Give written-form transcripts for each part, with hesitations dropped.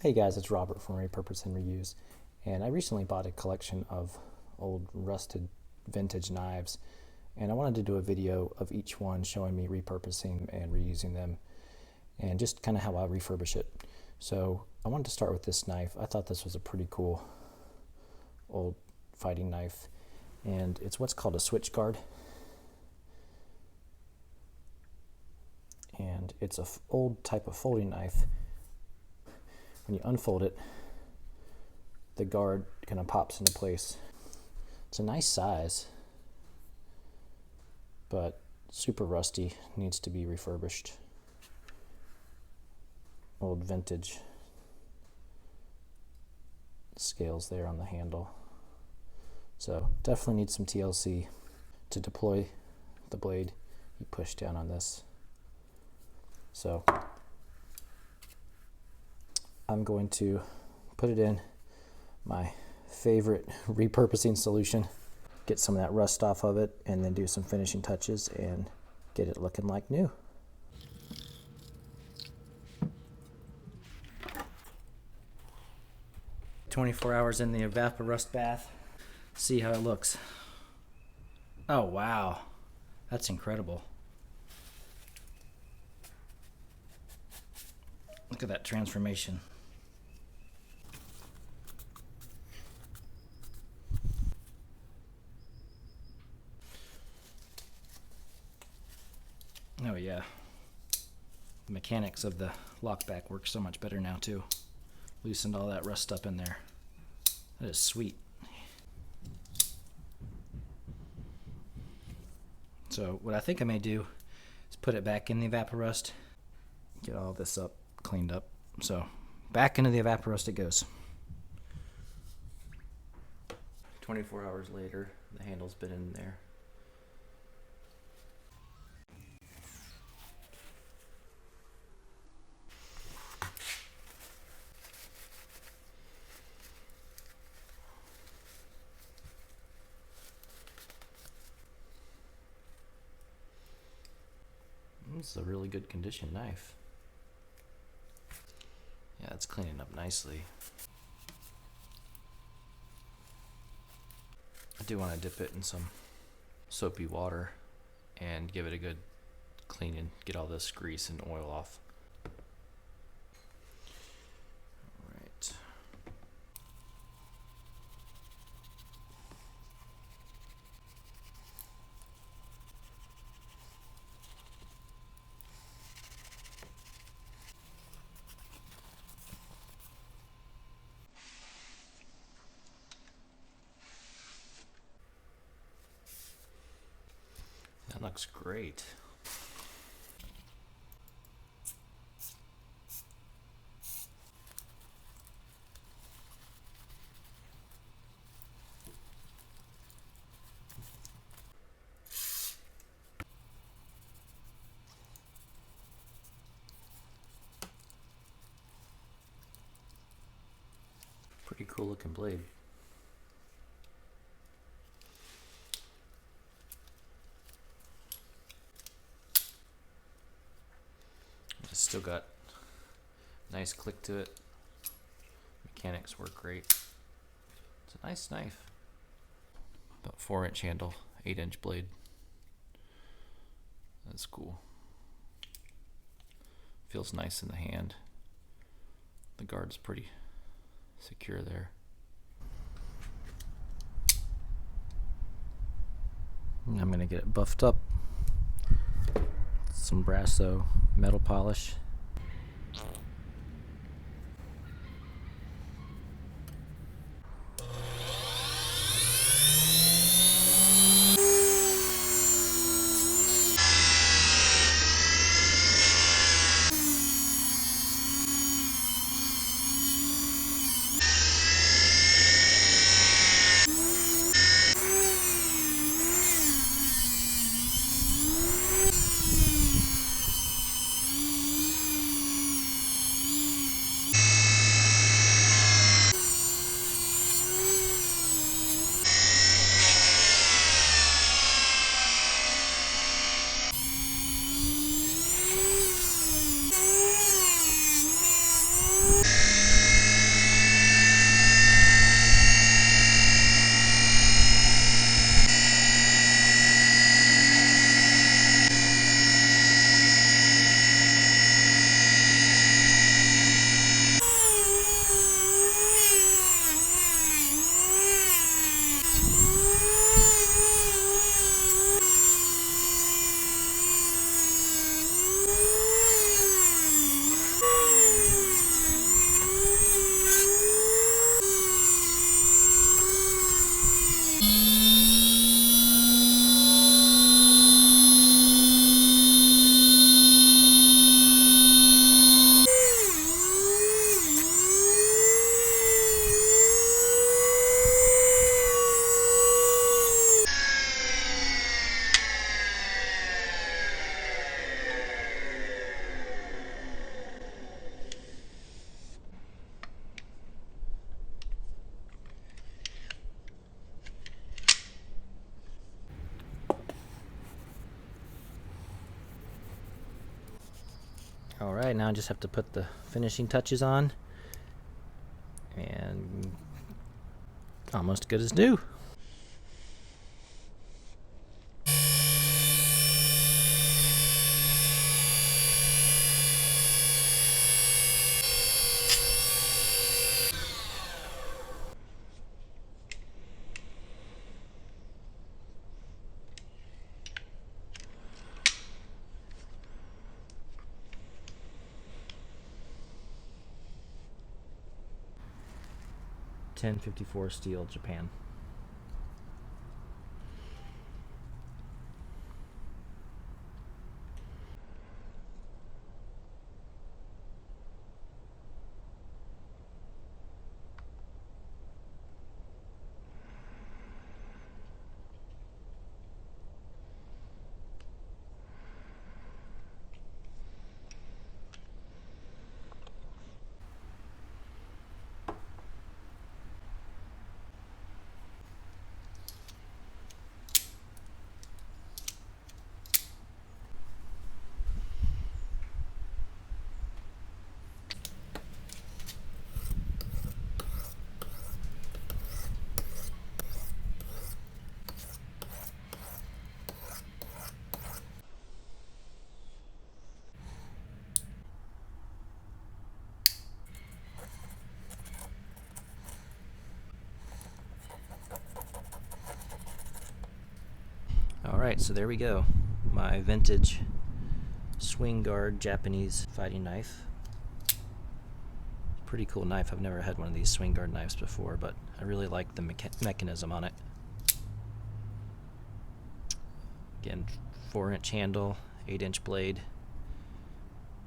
Hey guys, it's Robert from Repurpose and Reuse, and I recently bought a collection of old rusted vintage knives, and I wanted to do a video of each one showing me repurposing and reusing them and just kind of how I refurbish it. So I wanted to start with this knife. I thought this was a pretty cool old fighting knife, and it's what's called a switch guard, and it's an old type of folding knife. When you unfold it, the guard kind of pops into place. It's a nice size, but super rusty, needs to be refurbished. Old vintage scales there on the handle. So definitely needs some TLC. To deploy the blade, you push down on this. So I'm going to put it in my favorite repurposing solution, get some of that rust off of it, and then do some finishing touches and get it looking like new. "24 hours in the Repurpose bath. See how it looks." Oh wow, that's incredible. Look at that transformation. Oh yeah, the mechanics of the lockback work so much better now too. Loosened all that rust up in there. That is sweet. So what I think I may do is put it back in the Repurpose, get all this up, cleaned up. So back into the Repurpose it goes. 24 hours later, the handle's been in there. This is a really good condition knife. Yeah, it's cleaning up nicely. I do want to dip it in some soapy water and give it a good clean and get all this grease and oil off. Alright. That looks great. Pretty cool looking blade. It's still got nice click to it. Mechanics work great. It's a nice knife. About 4-inch handle, 8-inch blade. That's cool. Feels nice in the hand. The guard's pretty secure there. I'm gonna get it buffed up. Some Brasso metal polish. Alright, now I just have to put the finishing touches on, and almost good as new. .1054 steel, Japan. Alright, so there we go. My vintage swing guard Japanese fighting knife. Pretty cool knife. I've never had one of these swing guard knives before, but I really like the mechanism on it. Again, 4-inch handle, 8-inch blade.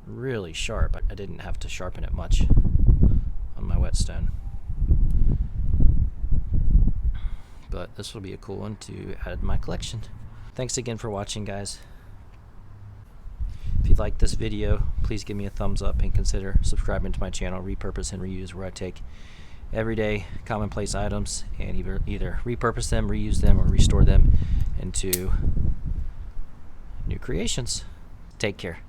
Really sharp. I didn't have to sharpen it much on my whetstone. But this will be a cool one to add to my collection. Thanks again for watching, guys. If you liked this video, please give me a thumbs up and consider subscribing to my channel, Repurpose and Reuse, where I take everyday commonplace items and either repurpose them, reuse them, or restore them into new creations. Take care.